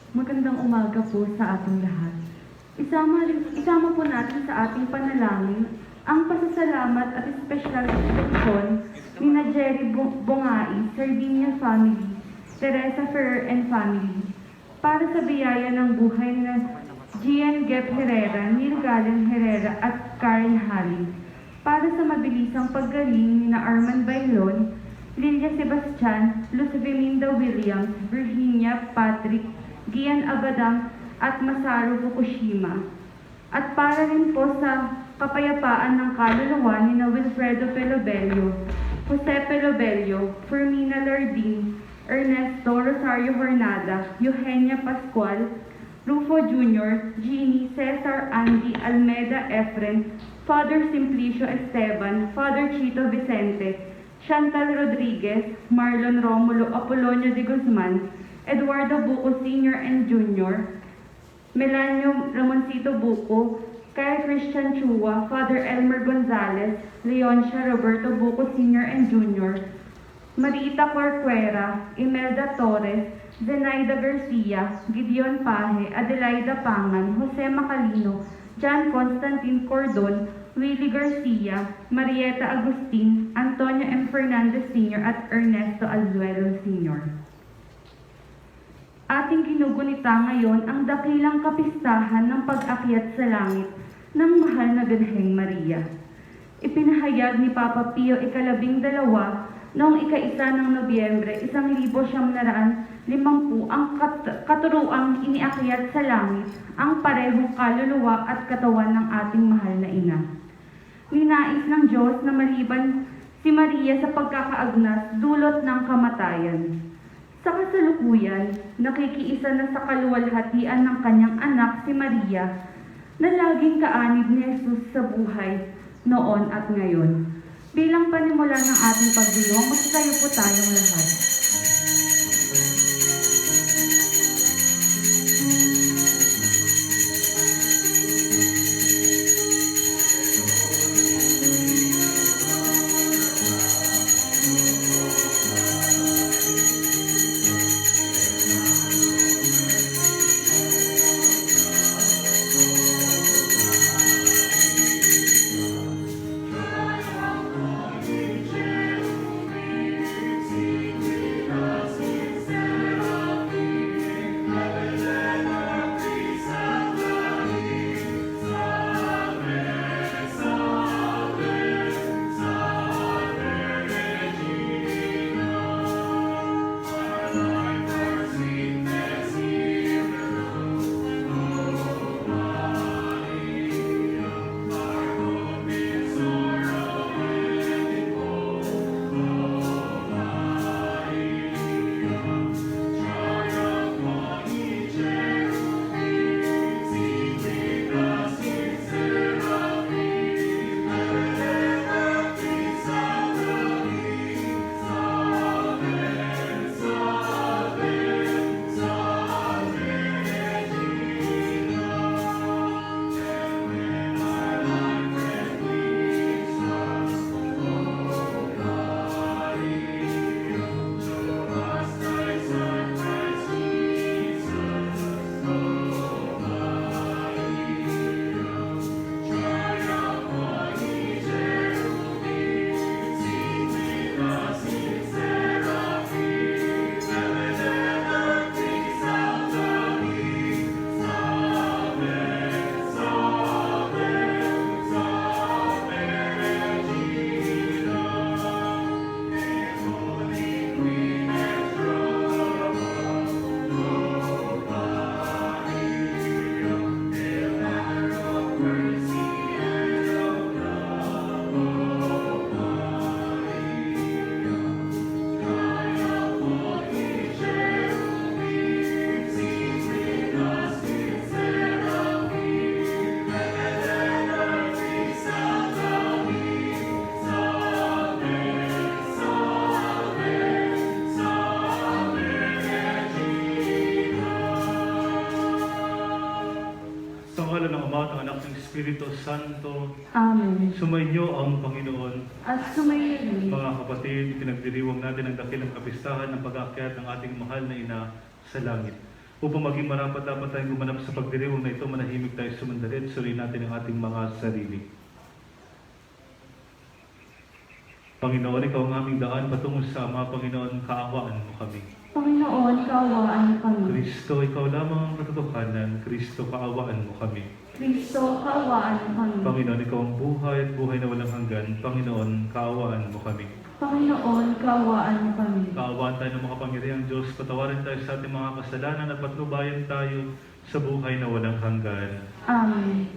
Magandang umaga po sa ating lahat. Isama po natin sa ating panalangin ang pasasalamat at espesyal proteksyon ni na Jerry Bongai, Sardinia family, Teresa Ferrer and family, para sa biyaya ng buhay na Gian Gep Herrera, Neil Galen Herrera at Karen Halling, para sa mabilisang paggaling ni na Arman Bailon, Lilia Sebastian, Luz Belinda Williams, Virginia Patrick, Gian Abadam at Masaru Fukushima. At para rin po sa kapayapaan ng kaluluwa ni na Wilfredo Pelobello, Jose Pelobello, Fermina Lardin, Ernesto Rosario Hornada, Eugenia Pascual, Rufo Jr., Jeannie, Cesar Andy, Almeda Efren, Father Simplicio Esteban, Father Chito Vicente, Chantal Rodriguez, Marlon Romulo Apolonio de Guzman, Eduardo Buco Sr. and Jr., Melanio Ramoncito Buco, Kyle Christian Chua, Father Elmer Gonzalez, Leoncia Roberto Buco Sr. and Jr., Marita Corcuera, Imelda Torres, Zenaida Garcia, Gideon Paje, Adelaida Pangan, Jose Macalino, John Constantine Cordon, Willie Garcia, Marieta Agustin, Antonio M. Fernandez Sr. at Ernesto Alzuelo Sr. Ating ginugunita ngayon ang dakilang kapistahan ng pag-akyat sa langit ng mahal na Birheng Maria. Ipinahayag ni Papa Pio ika-12 noong ika-1 ng Nobyembre, 1950 ang katuruang iniakyat sa langit ang parehong kaluluwa at katawan ng ating mahal na ina. Ninais ng Diyos na maliban si Maria sa pagkakaagnas dulot ng kamatayan. Sa kasalukuyan, nakikiisa na sa kaluwalhatian ng kanyang anak si Maria na laging kaanib ni Jesus sa buhay noon at ngayon. Bilang panimula ng ating pagdiriwang, magsitayo po tayong lahat. ngalan ng Ama at ng Anak ng Espiritu Santo. Amen. Sumainyo ang Panginoon. At sumayo rin. Mga kapatid, pinagdiriwang natin ang dakilang kapistahan ng pag-aakyat ng ating mahal na ina sa langit. Upang maging marapat dapat tayong gumanap sa pagdiriwang na ito, manahimik tayo sumandali at suriin natin ang ating mga sarili. Panginoon, Ikaw ang aming daan patungo sa Ama. Panginoon, kaawaan mo kami. Panginoon, kaawaan mo kami. Kristo, Ikaw lamang ang katotohanan. Kristo, kaawaan mo kami. Kristo, kaawaan mo kami. Panginoon, Ikaw ang buhay at buhay na walang hanggan. Panginoon, kaawaan mo kami. Panginoon, kaawaan mo kami. Kaawaan tayo ng makapangyarihang Diyos. Patawarin tayo sa ating mga kasalanan at patnubayan tayo sa buhay na walang hanggan. Amen.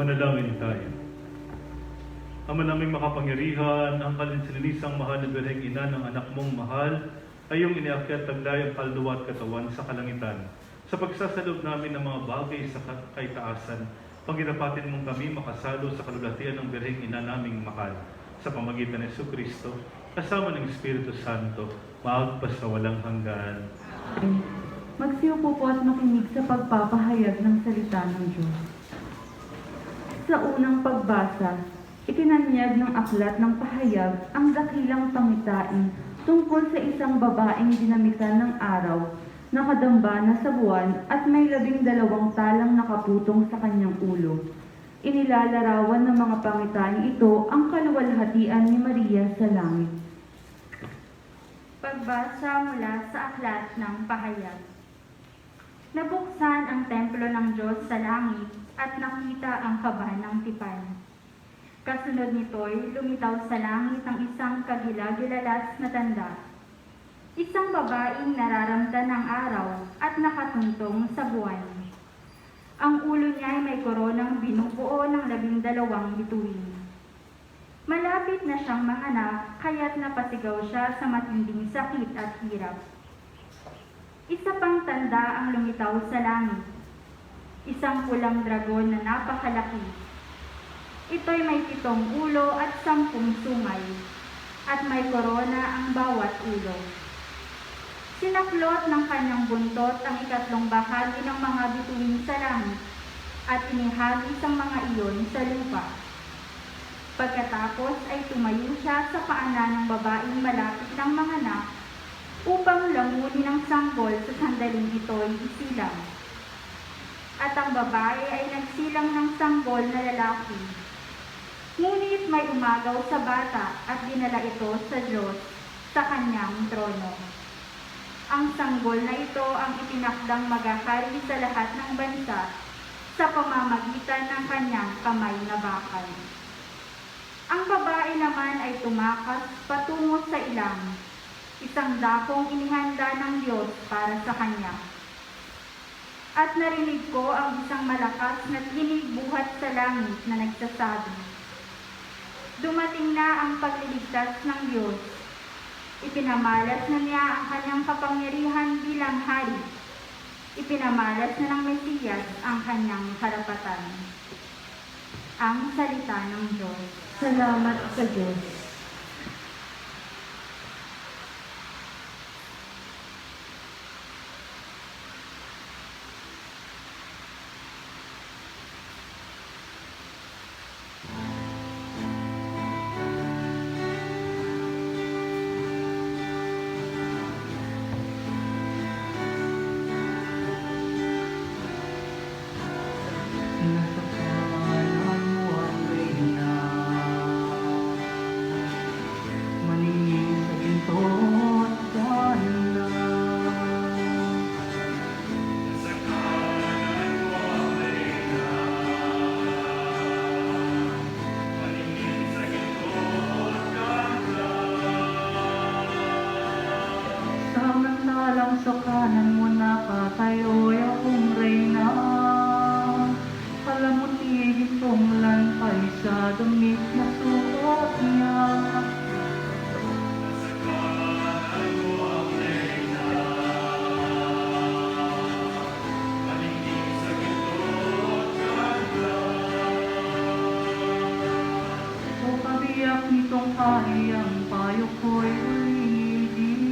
Manalangin tayo. Ama naming makapangyarihan, ang kalinsinisang mahal na Birheng Ina ng anak mong mahal, ay iyong iniakyat taglay ang kaluluwa at katawan sa kalangitan. Sa pagsasaloob namin ng mga bagay sa kaitaasan, panginapatin mong kami makasalo sa kalulatian ng Birheng Ina naming mahal. Sa pamagitan ng Jesucristo, kasama ng Espiritu Santo, maagpas sa walang hanggan. Magsiupo po at makinig sa pagpapahayag ng salita ng Diyos. Sa unang pagbasa, itinanyag ng aklat ng pahayag ang dakilang pangitain tungkol sa isang babaeng dinamitan ng araw, nakadamba na sa buwan at may 12 talang nakaputong sa kanyang ulo. Inilalarawan ng mga pangitain ito ang kaluwalhatian ni Maria sa langit. Pagbasa mula sa aklat ng pahayag. Nabuksan ang templo ng Diyos sa langit at nakita ang kaba ng tipan. Kasunod nito'y lumitaw sa langit ang isang kagilagilalas na tanda. Isang babaeng nararamdan ng araw at nakatuntong sa buwan. Ang ulo niya ay may koronang binubuo ng 12 bituin. Malapit na siyang manganak, kaya't napasigaw siya sa matinding sakit at hirap. Isa pang tanda ang lumitaw sa langit. Isang pulang dragon na napakalaki. Ito'y may 7 ulo at 10 sungay, at may korona ang bawat ulo. Sinaklot ng kanyang buntot ang 3 bahagi ng mga bituin sa langit, at inihagis ang mga iyon sa lupa. Pagkatapos ay tumayo siya sa paanan ng babaeng malapit ng manganak upang langunin ang sanggol sa sandaling ito'y isilang. At ang babae ay nagsilang ng sanggol na lalaki. Ngunit may umagaw sa bata at dinala ito sa Diyos sa kanyang trono. Ang sanggol na ito ang itinakdang maghahari sa lahat ng bansa sa pamamagitan ng kanyang kamay na bakal. Ang babae naman ay tumakas patungo sa ilang, isang dakong inihanda ng Diyos para sa kanya. At narinig ko ang isang malakas na tinig buhat sa langit na nagsasabi, "Dumating na ang pagliligtas ng Diyos. Ipinamalas na niya ang kanyang kapangyarihan bilang hari. Ipinamalas na ng Mesiyas ang kanyang karapatan." Ang salita ng Diyos. Salamat sa Diyos. Samantalang sa kanan mo nakatayo'y akong reyna, palamutigin kong lantay sa damit na suot niya. O kabiyak nitong kahiyang payo ko'y ulitin,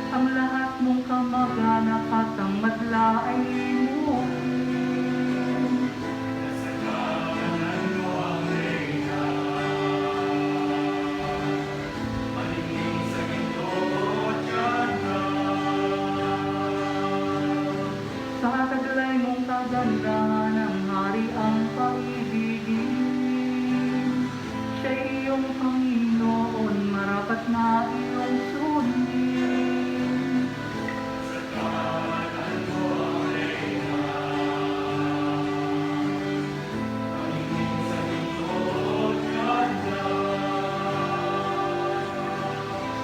ang lahat mong kamag-anak at ang madla ay limutin. Sa taglay mong kagandahan ng hari ang pag-ibigin, siya'y iyong Panginoon, marapat na iyong sundin.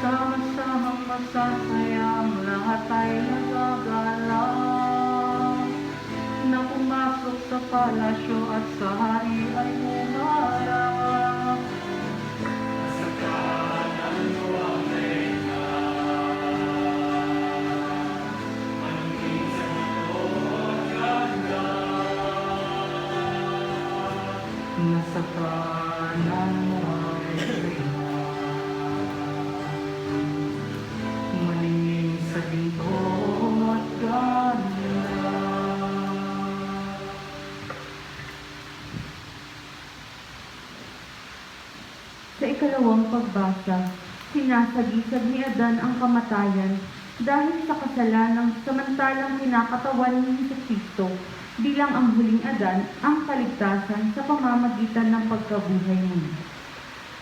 Sama-samang masasaya, ang lahat ay nagagala. na pumasok sa palasyo at sa hari ay umarap. Nasa kanan mo ay reyna, maningin sa ginto at ganda. Sa ikalawang pagbasa, sinasagisag ni Adan ang kamatayan dahil sa kasalanang samantalang kinakatawan ni Jesucristo bilang ang huling Adan ang kaligtasan sa pamamagitan ng pagkabuhay muli.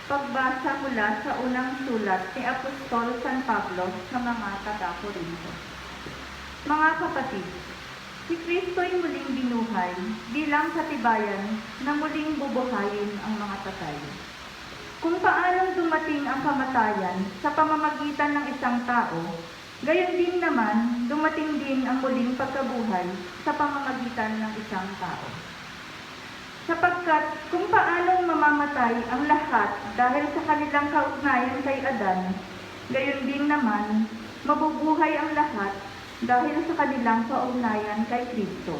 Pagbasa mula sa unang sulat ni Apostol San Pablo sa mga taga-Corinto. Mga kapatid, si Kristo'y muling binuhay bilang katibayan na muling bubuhayin ang mga patay. Kung paanong dumating ang kamatayan sa pamamagitan ng isang tao, gayon din naman dumating din ang muling pagkabuhay sa pamamagitan ng isang tao. Sapagkat kung paanong mamamatay ang lahat dahil sa kanilang kaugnayan kay Adan, gayon din naman mabubuhay ang lahat dahil sa kanilang kaugnayan kay Kristo.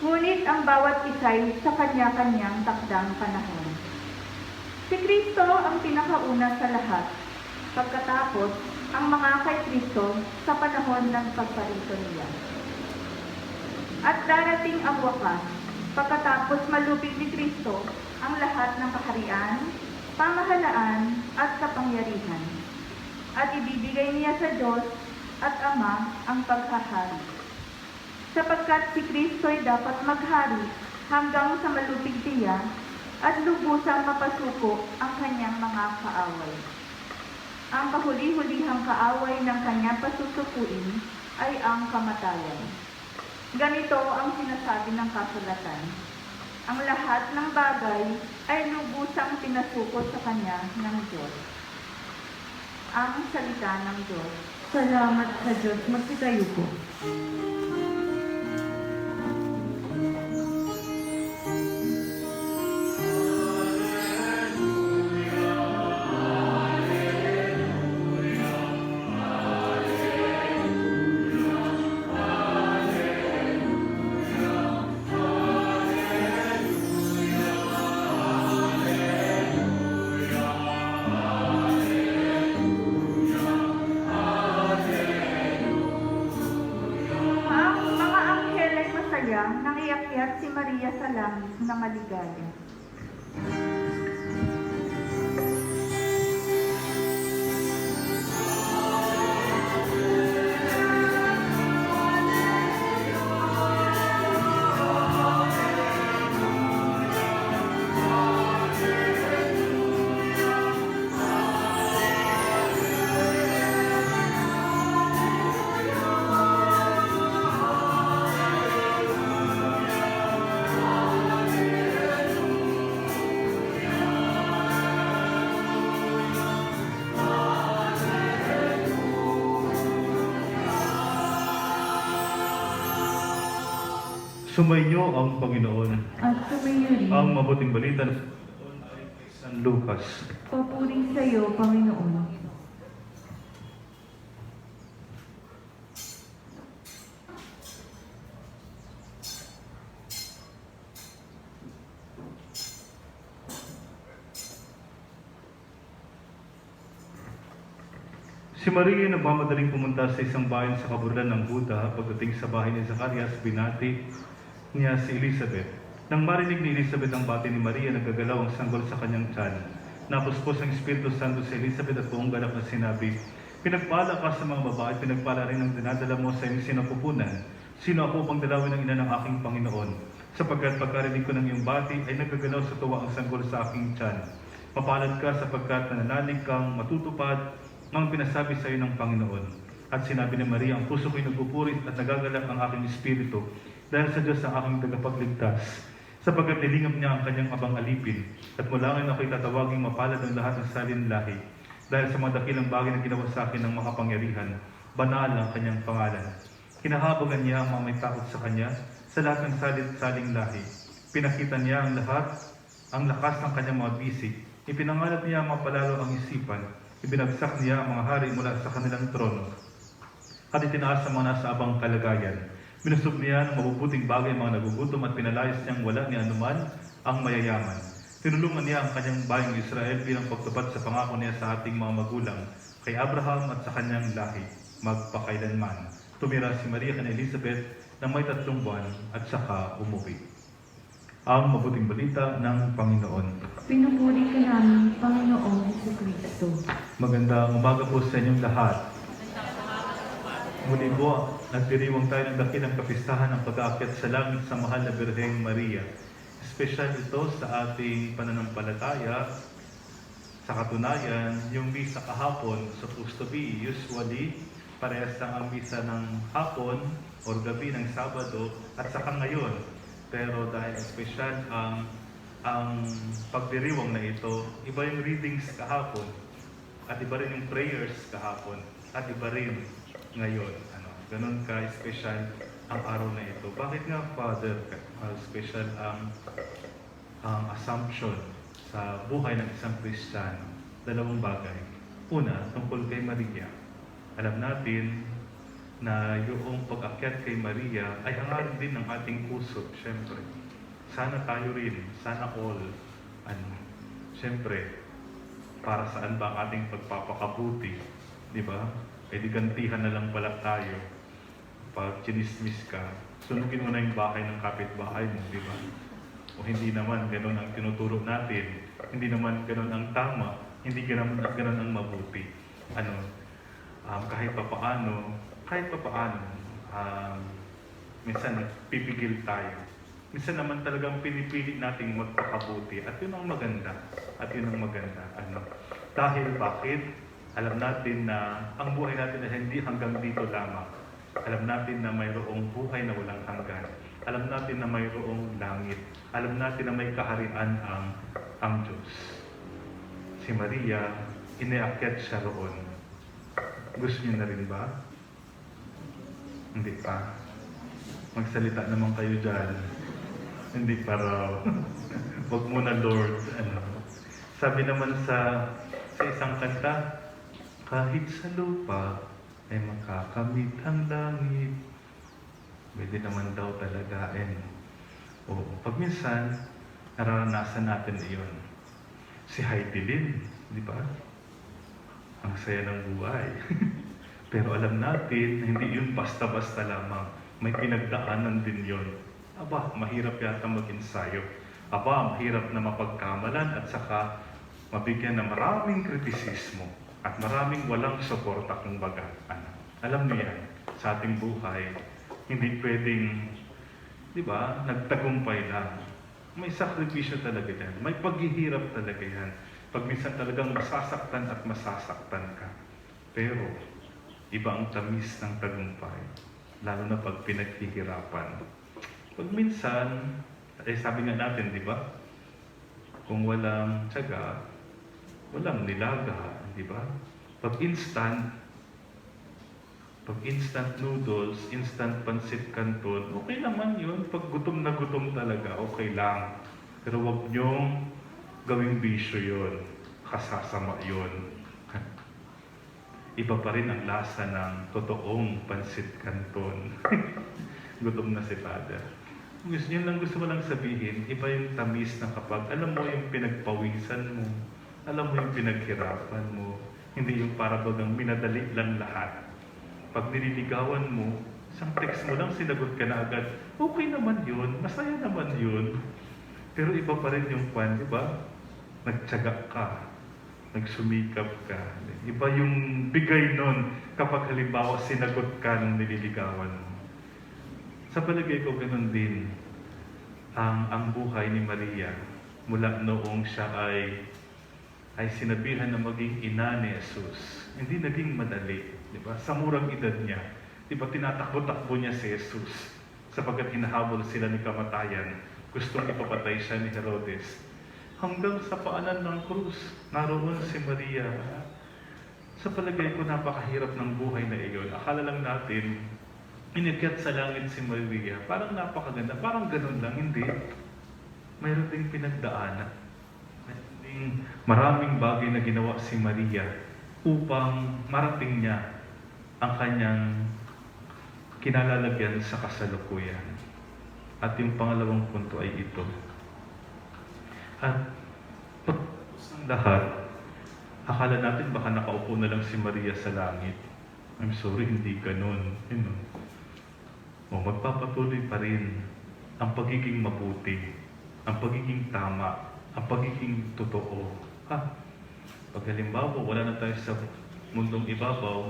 Ngunit ang bawat isa'y sa kanya-kanyang takdang panahon. Si Kristo ang pinakauna sa lahat, pagkatapos ang mga kay Kristo sa panahon ng pagparito niya. At darating ang wakas, pagkatapos malupig ni Kristo ang lahat ng kaharian, pamahalaan at kapangyarihan. At ibibigay niya sa Diyos at Ama ang paghahari. Sapagkat si Kristo'y dapat maghari hanggang sa malupig tiya at lubusang mapasuko ang kanyang mga kaaway. Ang kahuli-hulihang kaaway ng kanyang pasusukuin ay ang kamatayan. Ganito ang sinasabi ng kasulatan. Ang lahat ng bagay ay lubusang pinasuko sa kanya ng Diyos. Ang salita ng Diyos. Salamat sa Diyos. Magsitayo po. Nang iakyat si Maria sa langit na maligaya. Sumainyo ang Panginoon. At sumayo rin. Ang mabuting balita ng San Lucas. Papuri sa iyo, Panginoon. Si Maria nagmamadaling pumunta sa isang bayan sa kaburlan ng Buda. Pagdating sa bahay ni Zacarias, binati niya si Elizabeth. Nang marinig ni Elizabeth ang bati ni Maria, nagagalaw ang sanggol sa kanyang tiyan. Napuspos ang Espiritu Santo sa Elizabeth at buong galak na sinabi, "Pinagpala ka sa mga babae, pinagpala rin ang dinadala mo sa iyong sinapupunan. Sino ako upang dalawin ng ina ng aking Panginoon? Sapagkat pagkarinig ko ng iyong bati, ay nagagalaw sa tuwa ang sanggol sa aking tiyan. Mapalad ka sapagkat nananalig kang matutupad ang pinasabi sa iyo ng Panginoon." At sinabi ni Maria, "Ang puso ko'y nagpupuri at nagagalak ang aking espiritu dahil sa Diyos ang aking tagapagligtas. Sapagkat nilingap niya ang kanyang abang alipin at mula ngayon ako'y tatawaging mapalad ng lahat ng salin lahi dahil sa mga dakilang bagay na ginawa sa akin ng makapangyarihan, banal ang kanyang pangalan. Kinahabagan niya ang mga may takot sa kanya sa lahat ng salit-saling lahi. Pinakita niya ang lakas ng kanyang mga bisig. Ipinangalat niya ang mapalalo ang isipan. Ibinagsak niya ang mga hari mula sa kanilang trono. At itinaas ang mga nasa abang kalagayan. Minusog niya ng mabubuting bagay ang mga nagugutom at pinalayas niyang wala ni anuman ang mayayaman. Tinulungan niya ang kanyang bayang Israel bilang pagtupad sa pangako niya sa ating mga magulang, kay Abraham at sa kanyang lahi, magpakailanman. Tumira si Maria kay Elizabeth na may 3 buwan at saka umuwi. Ang mabuting balita ng Panginoon. Pinupuri ka namin, Panginoong Jesucristo. Magandang umaga po sa inyong lahat. Muli po, nagdiriwang tayo ng dakilang kapistahan ng pag-aakyat sa langit sa mahal na Birheng Maria. Espesyal ito sa ating pananampalataya. Sa katunayan, yung misa kahapon, supposed to be usually parehas lang ang misa ng hapon o gabi ng Sabado at saka ngayon. Pero dahil espesyal ang pagdiriwang na ito, iba yung readings kahapon at iba rin yung prayers kahapon at iba rin ngayon. Ganun ka-special ang araw na ito. Bakit nga, Father, special ang assumption sa buhay ng isang Kristiyano? 2 bagay. Una, tungkol kay Maria. Alam natin na yung pag-akyat kay Maria ay hangarin din ng ating puso, syempre. Sana tayo rin, sana all, syempre, para saan ba ang ating pagpapakabuti? Di ba? Eh di gantihan na lang pala tayo. Pag chinismis ka, sunugin mo na yung bahay ng kapitbahay mo, di ba? O hindi naman ganun ang tinuturo natin, hindi naman ganun ang tama, hindi ganun ang mabuti. Kahit papaano, minsan pipigil tayo. Minsan naman talagang pinipili nating magpakabuti. At yun ang maganda. Dahil bakit? Alam natin na ang buhay natin ay hindi hanggang dito lamang. Alam natin na mayroong buhay na walang hanggan. Alam natin na mayroong langit. Alam natin na may kaharian ang Diyos. Si Maria, iniakyat siya roon. Gusto niyo na rin ba? Hindi pa. Magsalita naman kayo dyan. Hindi pa raw. Huwag muna, Lord. Sabi naman sa isang kanta, kahit sa lupa ay makakamit ang langit. Pwede naman daw talagain. Pag minsan, nararanasan natin iyon. Si Heidi Lin, di ba? Ang saya ng buhay. Pero alam natin, hindi yun basta-basta lamang. May pinagdaanan din yun. Mahirap yata mag-ensayo. Mahirap na mapagkamalan at saka mabigyan ng maraming kritisismo at maraming walang suporta kung baga. Alam niyo yan, sa ating buhay, hindi pwedeng, di ba, nagtagumpay lang. May sakripisyo talaga yan. May paghihirap talaga yan. Pag minsan talagang masasaktan at masasaktan ka. Pero, iba ang tamis ng tagumpay. Lalo na pag pinaghihirapan. Pag minsan, sabi nga natin, di ba? Kung walang tiyaga, walang nilaga, di ba? Pag instant noodles, instant pancit canton, okay naman yun. Pag gutom na gutom talaga, okay lang. Pero wag niyong gawing bisyo yun. Kasasama yun. Iba pa rin ang lasa ng totoong pancit canton. Gutom na si Father. Yun lang gusto mo lang sabihin, iba yung tamis na kapag alam mo yung pinagpawisan mo, alam mo yung pinaghirapan mo, hindi yung para bagang minadali lang lahat. Pag nililigawan mo, isang text mo lang, sinagot ka na agad, okay naman yun, masaya naman yun. Pero iba pa rin yung pan, di ba? Nagtyaga ka, nagsumikap ka. Iba yung bigay nun kapag halimbawa sinagot ka ng nililigawan mo. Sa palagay ko, ganun din ang buhay ni Maria mula noong siya ay sinabihan na maging ina ni Jesus. Hindi naging madali, di ba? Sa murang edad niya, di ba tinatakbo-takbo niya si Jesus sapagkat hinahabol sila ni kamatayan. Gustong ipapatay siya ni Herodes. Hanggang sa paanan ng krus, naroon si Maria. Sa palagay ko, napakahirap ng buhay na iyon. Akala lang natin, Inakyat sa langit si Maria. Parang napakaganda. Parang ganun lang. Hindi. Mayroon ding pinagdaanan. Mayroon ding maraming bagay na ginawa si Maria upang marating niya ang kanyang kinalalagyan sa kasalukuyan. At yung pangalawang punto ay ito. At pagkatapos ng lahat, akala natin baka nakaupo na lang si Maria sa langit. I'm sorry, hindi ganun. O magpapatuloy pa rin ang pagiging mabuti, ang pagiging tama, ang pagiging totoo. Pag halimbawa, wala na tayo sa mundong ibabaw,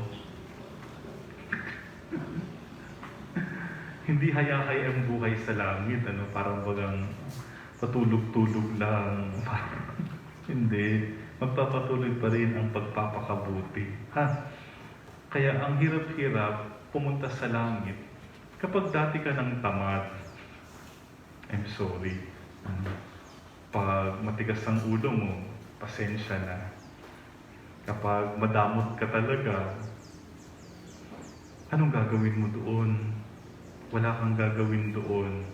hindi hayahay ang buhay sa langit, parang bagang patulog-tulog lang. Hindi. Magpapatuloy pa rin ang pagpapakabuti. Kaya ang hirap-hirap pumunta sa langit. Kapag dati ka ng tamad, I'm sorry. Pag matigas ang ulo mo, pasensya na. Kapag madamot ka talaga, anong gagawin mo doon? Wala kang gagawin doon.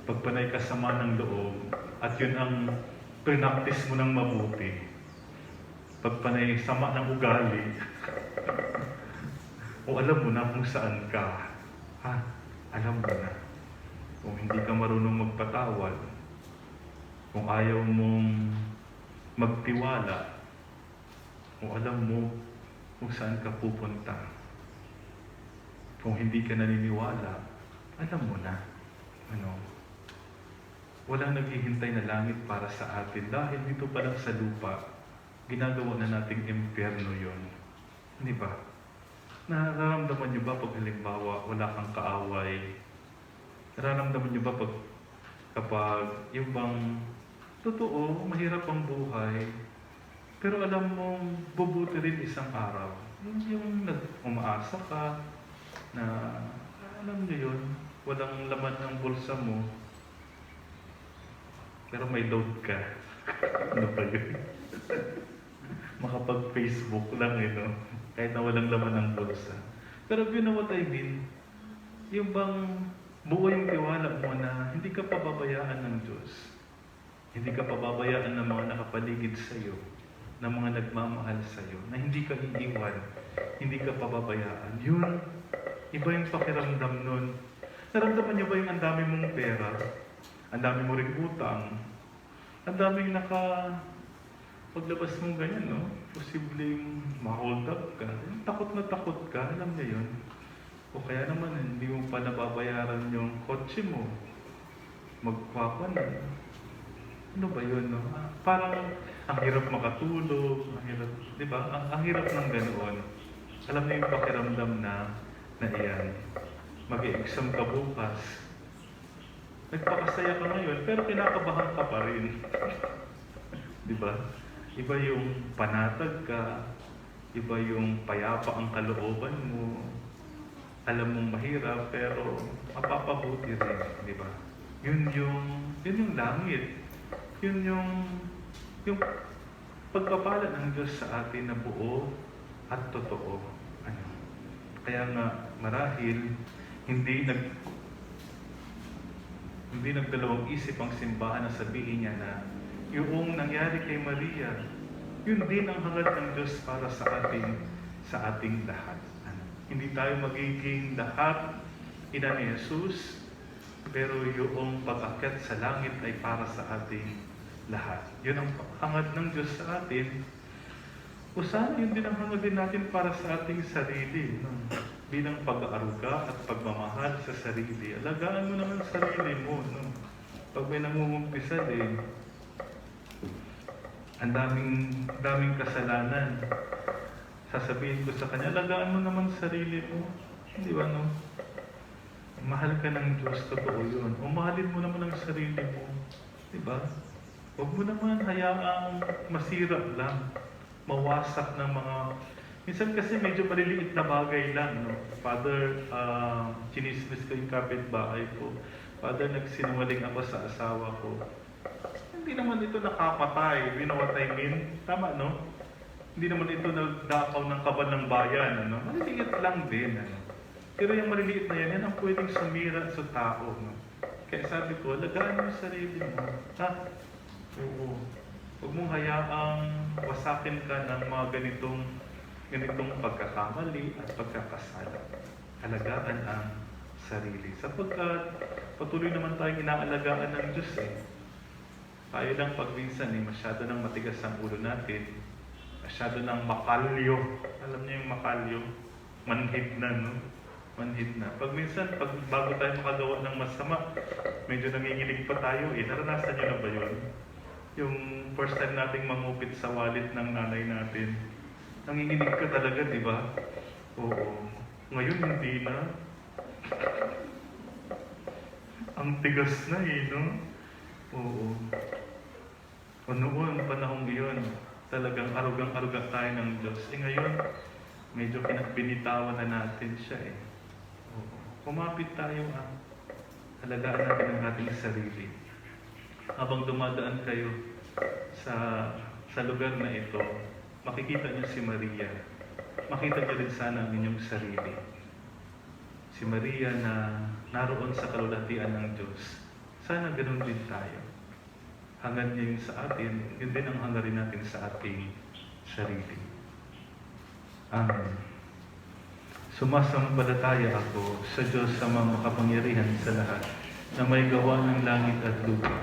Pag panay ka sama ng loob, at yun ang prinaktis mo ng mabuti. Pag panay sama ng ugali, o alam mo na kung saan ka. Alam mo na. Kung hindi ka marunong magpatawad, kung ayaw mong magtiwala, kung alam mo kung saan ka pupunta, kung hindi ka naniniwala, alam mo na, walang naghihintay na langit para sa atin dahil dito pa lang sa lupa, ginagawa na nating impyerno yun. Hindi ba? Nararamdaman niyo ba pag halimbawa wala kang kaaway? Nararamdaman niyo ba kapag yung bang totoo, mahirap ang buhay, pero alam mong bubuti rin isang araw? Yung umaasa ka na alam niyo yun, walang laman ng bulsa mo, pero may load ka. Ano pa yun? Makapag-Facebook lang, kahit na walang laman ng bulsa. Pero you know what I mean? Yung bang buo yung tiwala mo na hindi ka pababayaan ng Diyos. Hindi ka pababayaan ng mga nakapaligid sa iyo, ng mga nagmamahal sa iyo, na hindi ka iiwan, hindi ka pababayaan. Yun, iba yung pakiramdam nun. Naramdaman niyo ba yung ang dami mong pera? Ang dami mo ring utang? Ang daming paglabas mong ganyan, posibleng ma-hold up ka. Takot na takot ka, alam niya yun. O kaya naman, hindi mo pa nababayaran yung kotse mo. Magpapa na. Ano ba yun, Parang ang hirap makatulog, ang hirap, di ba? Ang hirap ng ganoon. Alam niyo yung pakiramdam na iyan. Mag-i-exam ka bukas. Nagpakasaya ka ngayon, pero kinakabahan ka pa rin. Di ba? Iba yung panatag ka, iba yung payapa ang kalooban mo. Alam mong mahirap, pero mapapabuti rin, di ba? Yun yung langit. Yun yung pagpapala ng Diyos sa atin na buo at totoo. Kaya nga, marahil, hindi nagdalawang isip ang simbahan na sabihin niya na yung nangyari kay Maria, yun din ang hangad ng Diyos para sa ating lahat. Hindi tayo magiging lahat ina ni Jesus, pero yung pag-akyat sa langit ay para sa ating lahat. Yun ang hangad ng Diyos sa atin. O sana yun din ang hangad din natin para sa ating sarili. Bilang pag-aaruga at pagmamahal sa sarili. Alagaan mo naman sarili mo. Pag may nangungumpisal ang daming kasalanan. Sasabihin ko sa kanya, alagaan mo naman sarili mo. Di ba, Mahal ka ng Diyos, totoo yun. O mahalin mo naman ang sarili mo. Di ba? Huwag mo naman hayaang masira lang. Mawasak ng mga... Minsan kasi medyo maliliit na bagay lang, Father, chinismis ko yung kapitbahay ko. Father, nagsinungaling ako sa asawa ko. Hindi naman ito nakapatay. You know what I mean? Tama, Hindi naman ito nagdakaw ng kaban ng bayan, Maliliit lang din, Pero yung maliliit na yan ang pwedeng sumira sa tao. No? Kaya sabi ko, lagaan mo yung sarili mo. Ha? Oo. Huwag mong hayaang wasakin ka ng mga ganitong pagkakamali at pagkakasala. Alagaan ang sarili. Sapagkat patuloy naman tayong inaalagaan ng Diyos eh. Tayo lang pag minsan masyado nang matigas ang ulo natin, masyado nang makalyo. Alam niyo yung makalyo? Manhid na, no? Manhid na. Pag minsan, bago tayo makagawa ng masama, medyo nanginginig pa tayo eh. Naranasan niyo na ba yun? Yung first time nating mangupit sa wallet ng nanay natin, nanginginig ka talaga, di ba? Oo. Ngayon, hindi na. Ang tigas na eh, no? Oo. O noon, panahong iyon, talagang arugang-aruga tayo ng Diyos. Ngayon, medyo binitawan na natin siya eh. Oo. Kumapit tayo alagaan natin ang ating sarili. Habang dumadaan kayo sa lugar na ito, makikita niyo si Maria. Makita niyo rin sana ang inyong sarili. Si Maria na naroon sa kalulatian ng Diyos. Sana ganoon din tayo. Hangad niya yun sa atin, yun din ang hangarin natin sa ating sarili. Amen. Sumasampalataya ako sa Diyos sa mga makapangyarihan sa lahat na may gawa ng langit at lupa.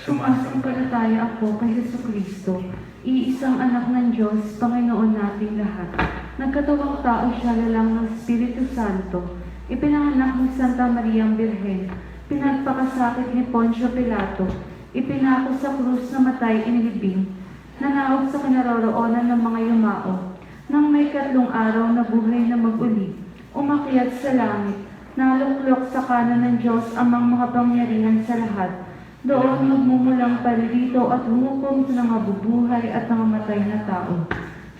Sumasampalataya ako kay Jesucristo, iisang anak ng Diyos, Panginoon nating lahat. Nagkatawang tao siya lalang ng Espiritu Santo, ipinanganak ni Santa Maria ang Birhen, pinagpakasakit ni Poncio Pilato, ipinako sa krus na matay inilibing, nanawag sa kinaroroonan ng mga yumao, nang may 3 araw na buhay na mag-uli, umakyat sa langit, naluklok sa kanan ng Diyos amang makapangyarihan sa lahat. Doon magmumulang paririto at humukom sa mga bubuhay at mga matay na tao.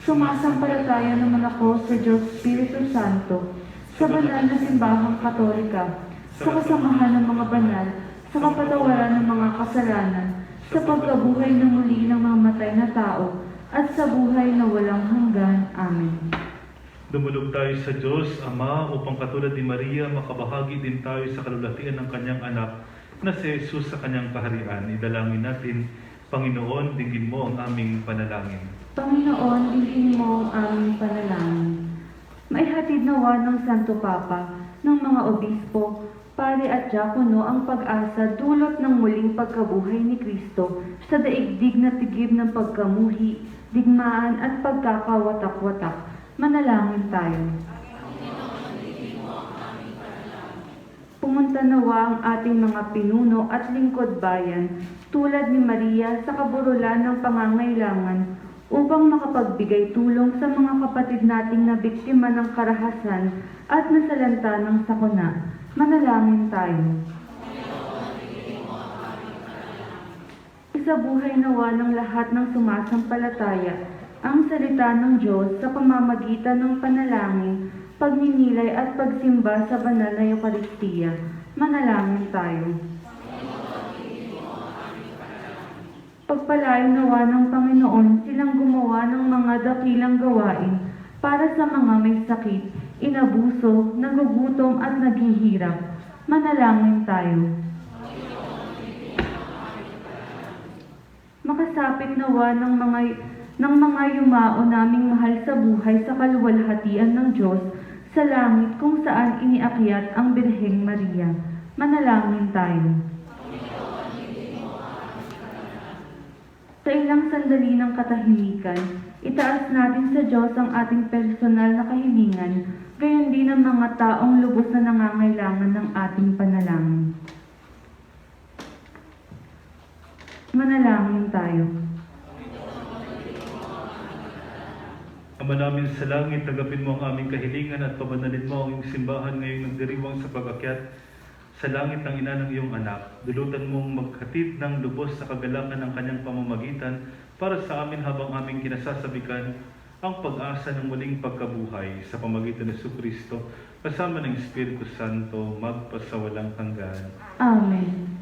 Sumasampalataya naman ako sa Diyos Espiritu Santo, sa banal na simbahang katolika, sa kasamahan ng mga banal, sa kapatawaran ng mga kasalanan, sa pagkabuhay na muli ng mga matay na tao, at sa buhay na walang hanggan. Amen. Dumulog tayo sa Diyos, Ama, upang katulad ni Maria, makabahagi din tayo sa kalulatian ng kanyang anak na si Jesus sa kanyang kaharian. Idalangin natin, Panginoon, dinggin mo ang aming panalangin. Panginoon, dinggin mo ang aming panalangin. Maihatid nawa ng Santo Papa, ng mga obispo, pare at diakono ang pag-asa dulot ng muling pagkabuhay ni Kristo sa daigdig na tigib ng pagkamuhi, digmaan at pagkakawatak-watak. Manalangin tayo. Pumunta nawa ang ating mga pinuno at lingkod bayan tulad ni Maria sa kaburulan ng pangangailangan upang makapagbigay tulong sa mga kapatid nating nabiktima ng karahasan at nasalanta ng sakuna. Manalangin tayo. Isabuhay nawa ng lahat ng sumasampalataya ang salita ng Diyos sa pamamagitan ng panalangin, pagninilay at pagsimba sa banal na Eucharistia. Manalangin tayo. Pagpalain nawa ng Panginoon silang gumawa ng mga dakilang gawain para sa mga may sakit, inabuso, nagugutom at naghihirap. Manalangin tayo. Makasapit nawa ng mga yumao naming mahal sa buhay sa kaluwalhatian ng Diyos sa langit kung saan iniakyat ang Birheng Maria. Manalangin tayo. Sa ilang sandali ng katahimikan, itaas natin sa Diyos ang ating personal na kahilingan, gayon din ang mga taong lubos na nangangailangan ng ating panalangin. Manalangin tayo. Ama namin sa langit, tagapin mo ang aming kahilingan at pabanalin mo ang iyong simbahan ngayong nagdiriwang sa pag-akyat sa langit ng ina ng iyong anak. Dulutan mong maghatid ng lubos sa kagalakan ng kanyang pamamagitan para sa amin habang aming kinasasabikan ang pag-asa ng muling pagkabuhay sa pamamagitan ng Jesucristo kasama ng Espiritu Santo magpasawalang hanggan. Amen.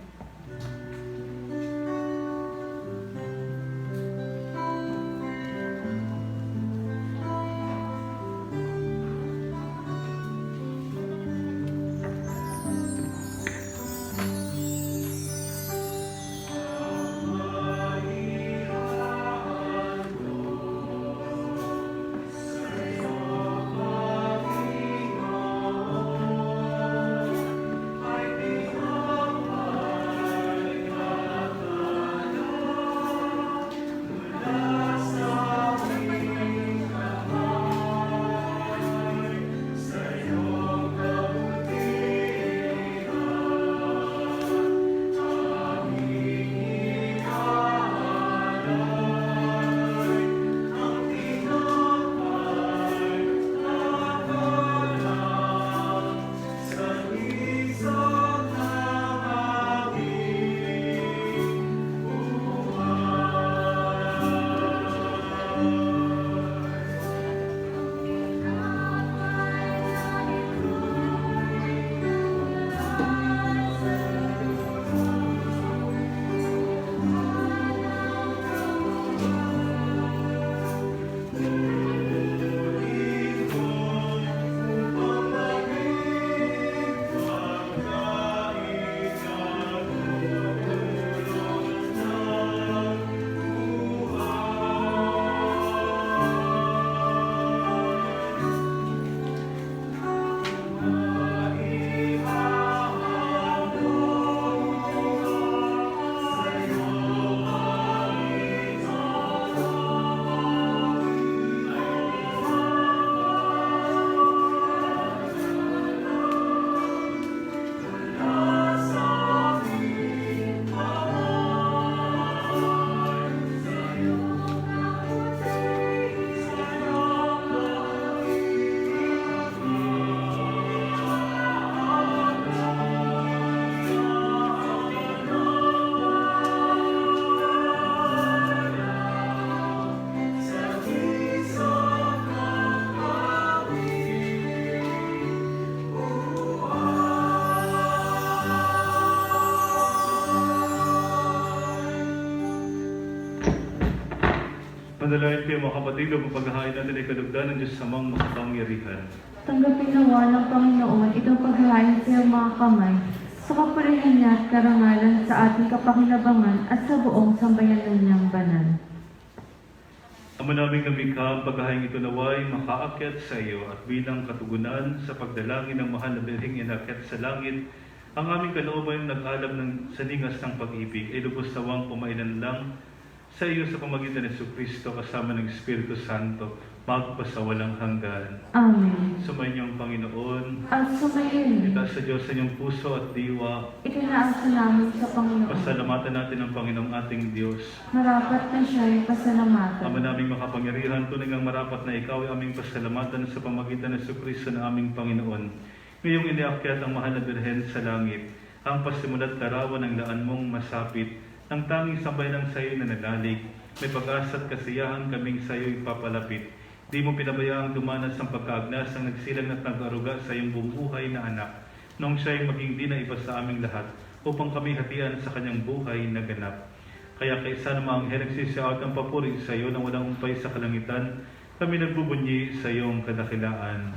Manalangin kayo mga kapatid, ang paghahain natin ay kalugdan ng Diyos samang makapangyarihan. Tanggapin nawa ng Panginoon itong paghahain sa iyong mga kamay, sa kapurihan niya at karangalan sa ating kapakinabangan at sa buong sambayanan niyang banal. Ama naming namikha, ang paghahain ito naway makaakyat sa iyo at bilang katugunan sa pagdalangin ng mahal na Birheng inakyat sa langit, ang aming kalooban nag-alab ng saningas ng pag-ibig ay lubos nawang pumailan lang sa iyo sa pamagitan ng Jesucristo kasama ng Espiritu Santo, magpasawalang hanggan. Amen. Sumainyong Panginoon, At sumayin, itaas sa Diyos sa inyong puso at diwa. itinaasa namin sa Panginoon. Pasalamatan natin ang Panginoong ating Diyos. Marapat na siya'y pasalamatan. Ama naming makapangyarihan, tunay ngang marapat na ikaw ay aming pasalamatan sa pamagitan ng Jesucristo na aming Panginoon. Ngayong iniakyat ang mahal na Birhen sa langit, ang pasimulat larawan ng daan mong masapit, ang tanging sambayan ng sayo na nanalig, may pag-asa at kasiyahan kaming sayo ipapalapit. Di mo pinabayaang dumanas ang pagkaagnas ang nagsilang at nag-aruga sa iyong bumuhay na anak, nung siya'y maging di na iba sa aming lahat, upang kami hatian sa kanyang buhay na ganap. Kaya kaysa namang nagsisiyaot ang papuri sa iyo nang walang umpay sa kalangitan, kami nagbubunyi sa iyong kadakilaan.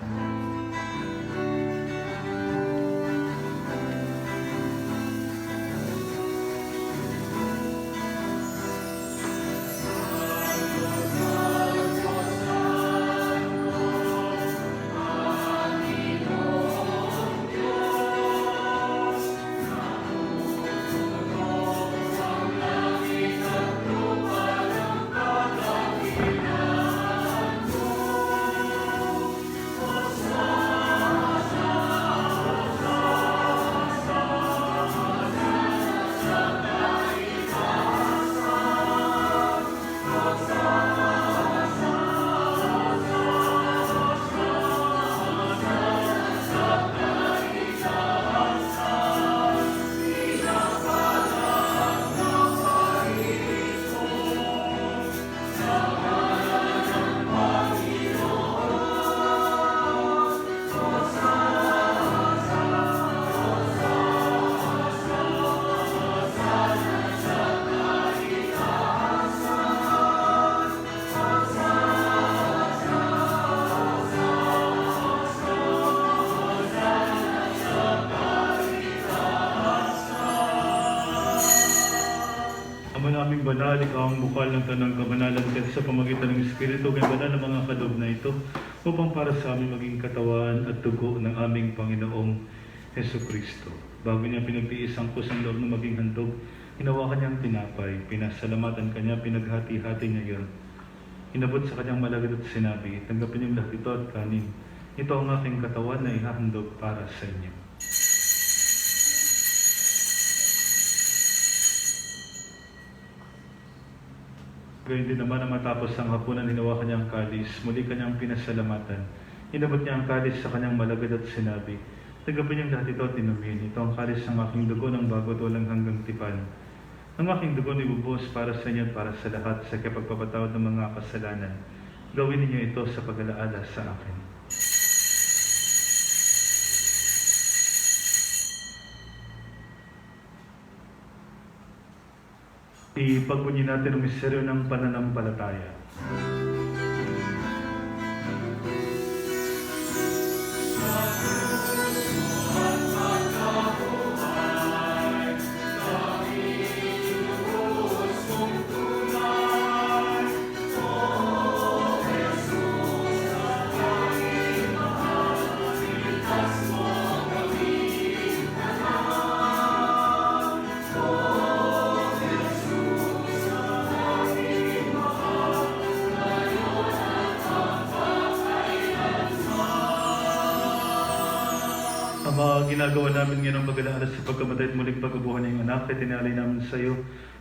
Aming banal, ikaw ang bukal ng tanang kabanalan kahit sa pamagitan ng Espiritu, kay banal ng mga kaloob na ito, upang para sa amin maging katawan at dugo ng aming Panginoong Jesucristo. Bago niya pinagtiis ang kusang loob na maging handog, hinawakan niyang tinapay, pinasalamatan kanya, pinaghati-hati niya yun. Inabot sa kanyang malagad at sinabi, tanggapin niyong lahat ito at kanin. Ito ang aking katawan na ihahandog para sa inyo. Gayun din naman na matapos ang hapunan, hinawakan niya ang kalis, muli kanyang pinasalamatan. Inabot niya ang kalis sa kanyang malagad at sinabi, tanggapin niyong lahat ito at inumin. Ito ang kalis ng aking dugo ng bago at walang hanggang tipan. Ang aking dugo nibubuhos para sa inyo at para sa lahat sa kapagpapatawad ng mga kasalanan. Gawin ninyo ito sa pag-alaala sa akin. Ipagbunyi natin ang misteryo ng pananampalataya. Ama, ginagawa namin ngayon ang pag-alaala sa pagkamatay at muling pagkabuhay ng iyong anak, at tinalay namin sa iyo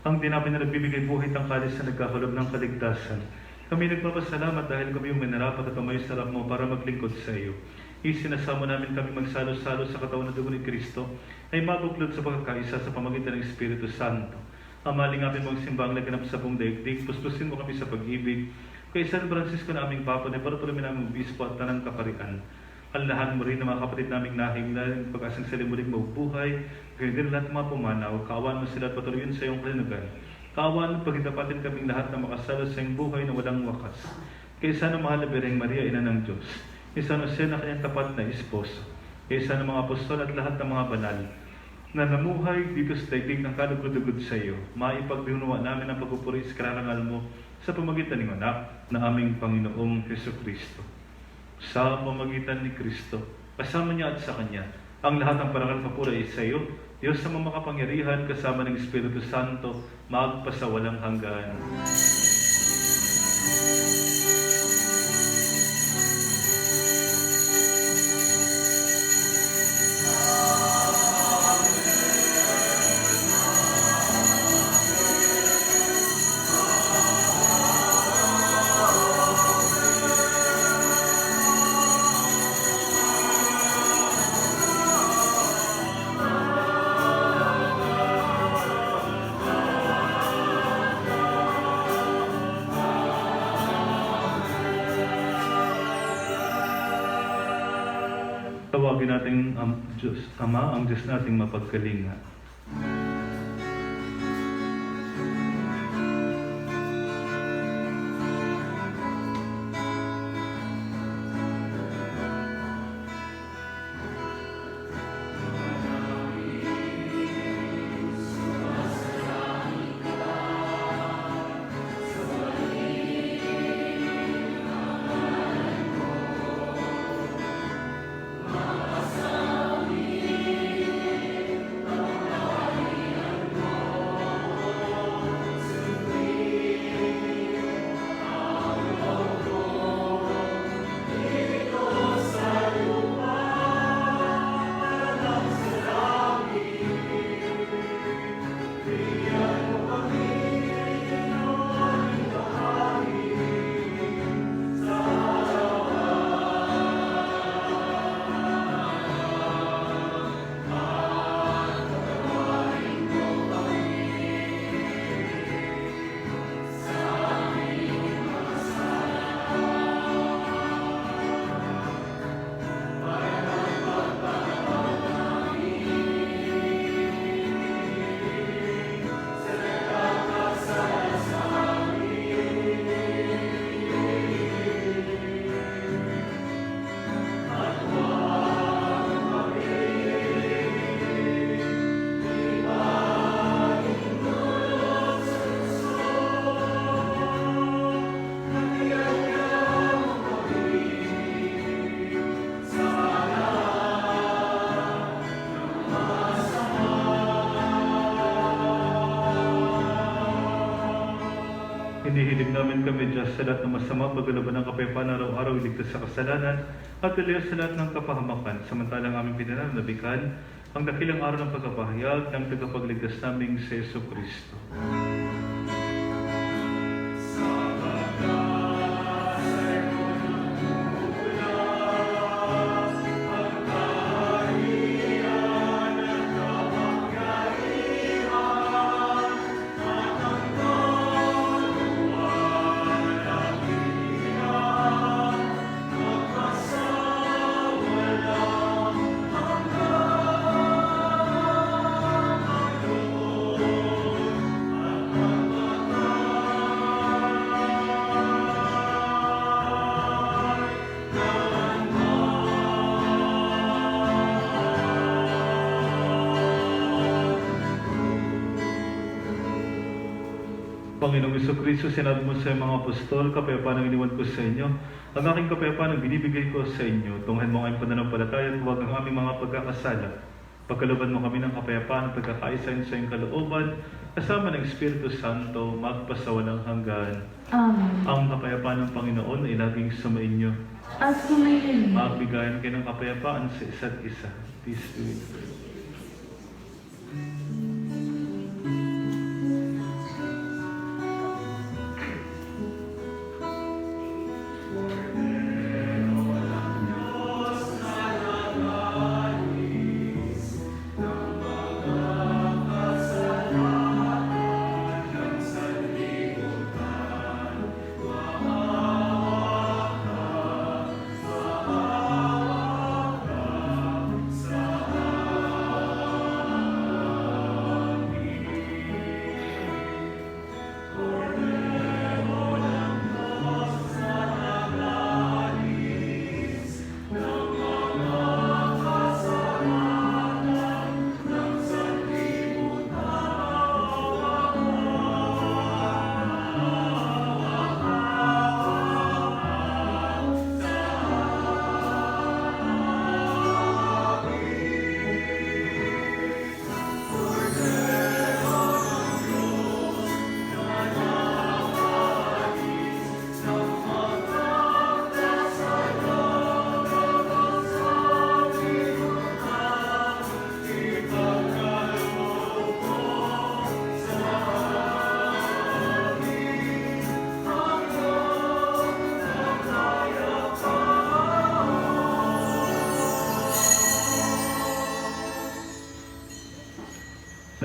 ang tinapay na nagbibigay buhay at kalis na nagkakalob ng kaligtasan. Kami nagpapasalamat dahil kami yung minarapat at umayos sarap mo para maglingkod sa iyo. Isinasamo namin kami magsalo-salo sa katawan ng dugo ni Kristo ay mabuklod sa pagkakaisa sa pamagitan ng Espiritu Santo. Amaling namin mong simbang naganap sa buong daigdig, puspusin mo kami sa pag-ibig. Kay San Francisco na aming Papa, na paratuloy namin obispo at tanang kaparian. Alalahan mo rin ng mga kapatid naming nahinglan, pag-asang sila muling mabubuhay, kaya din lahat ng mga pumanaw, kaawaan mo sila at patuloyin sa iyong kalinugan. Kaawaan at pagkitapatin kaming lahat na makasalo sa iyong buhay na walang wakas. Kaysa ng mahal na Birheng Maria, Ina ng Diyos, San Jose na kanyang tapat na esposo, kaysa ng mga apostol at lahat ng mga banal, na namuhay dito sa daigdig ng kalugod-lugod sa iyo, maipagdinuwa namin ang pagpupuri sa karangal mo sa pamagitan ng anak na aming Panginoong Jesucristo. Sa pamagitan ni Kristo, kasama niya at sa Kanya, ang lahat ng parangal papuri ay sa iyo, Diyos sa makapangyarihan kasama ng Espiritu Santo, magpasawalang hanggan. Tawagin natin ang Diyos, Ama, ang Diyos nating mapagkalinga. Hinihiling namin kami, Diyos, sa lahat ng masama, paglalaban ng kapayapaan araw-araw, iligtas sa kasalanan, at iligtas sa lahat ng kapahamakan, samantalang aming pinananabikan ang dakilang araw ng pagkapahayag ng tagapagligtas naming si Jesucristo. Panginoong Jesucristo, sinabi mo sa mga apostol, kapayapaan ang iniwan ko sa inyo. Ang aking kapayapaan ang binibigay ko sa inyo. Tunghayan mo ang aming pananampalataya at huwag ang aming mga pagkakasala. Pagkalooban mo kami ng kapayapaan at pagkakaisahin sa iyong kalooban, kasama ng Espiritu Santo, magpasawalang hanggan. Amen. Ang kapayapaan ng Panginoon ay laging sumainyo. At sumayin. Magbigayan kayo ng kapayapaan sa isa't isa. Peace be with you.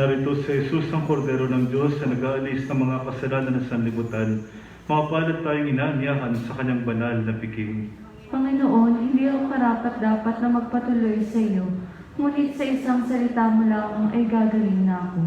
Narito si Jesus ang kordero ng Diyos na nag-aalis ng mga kasalanan ng sanlibutan. Mapalad tayong inaanyahan sa kanyang banal na piking. Panginoon, hindi ako karapat-dapat na magpatuloy sa iyo, ngunit sa isang salita mo lang ay gagaling na ako.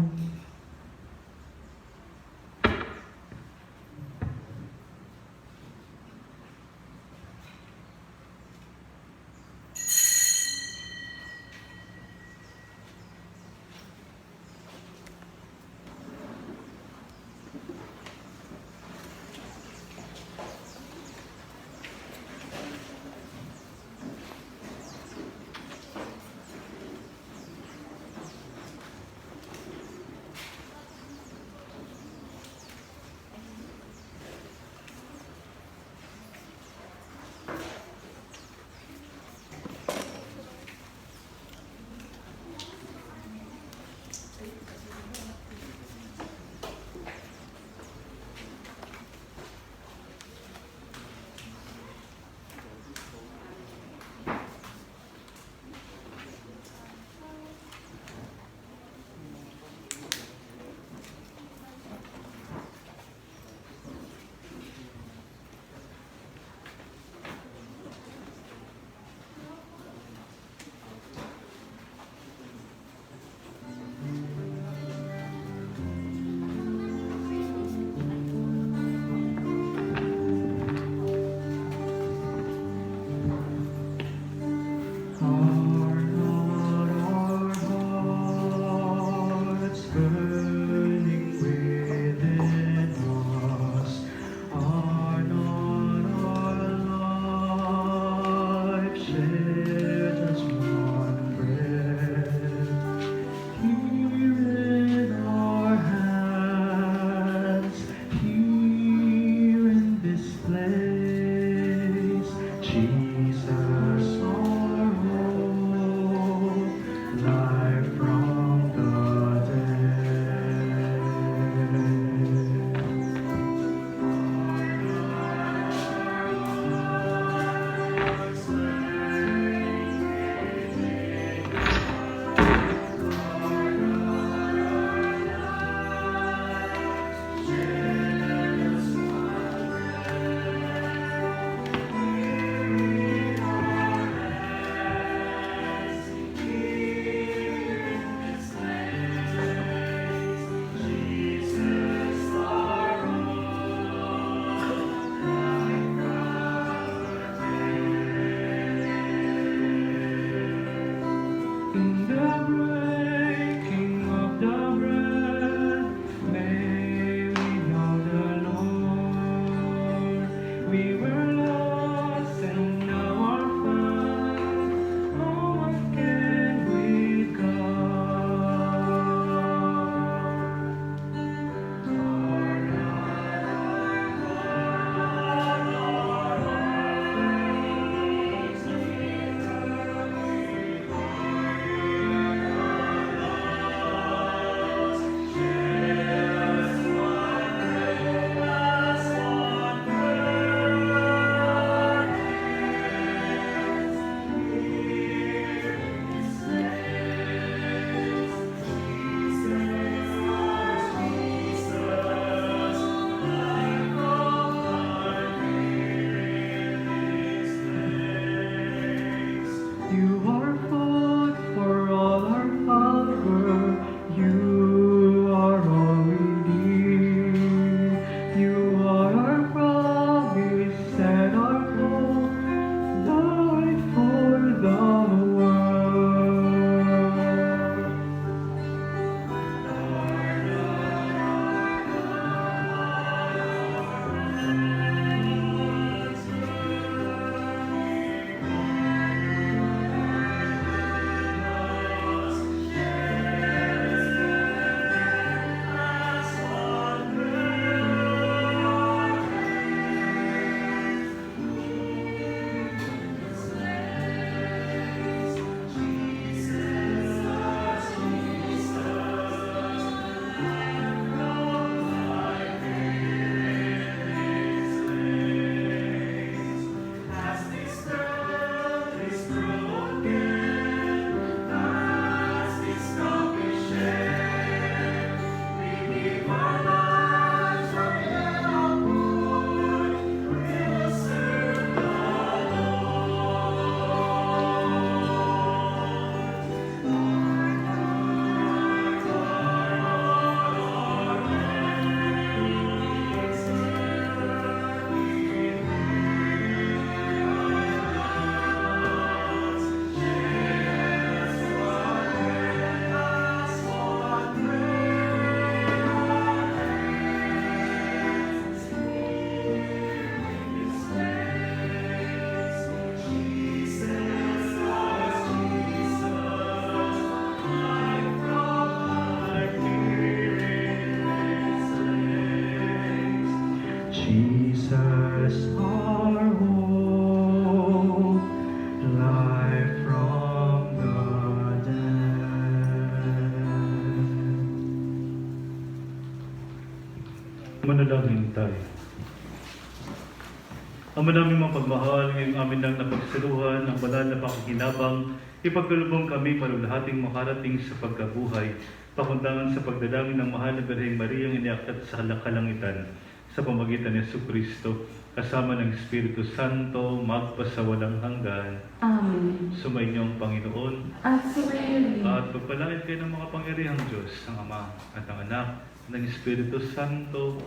Ama namin mapagmahal, ngayong amin lang napagsaluhan ng banal na pakikinabang, ipagkalubong kami palulahating makarating sa pagkabuhay, pakundangan sa pagdalangin ng mahal na Birheng Mariang iniakyat sa kalangitan, sa pamagitan ni Jesucristo, kasama ng Espiritu Santo, magpasawalang hanggan. Amen. Sumainyo ang Panginoon, At sumayin rin. at pagpalain kayo ng mga pangyarihang Diyos, ang Ama at ang Anak, ng Espiritu Santo.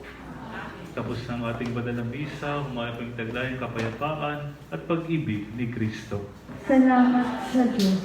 Tapos ng ating banal na misa, humayang taglayang kapayapaan at pag-ibig ni Kristo. Salamat sa Diyos.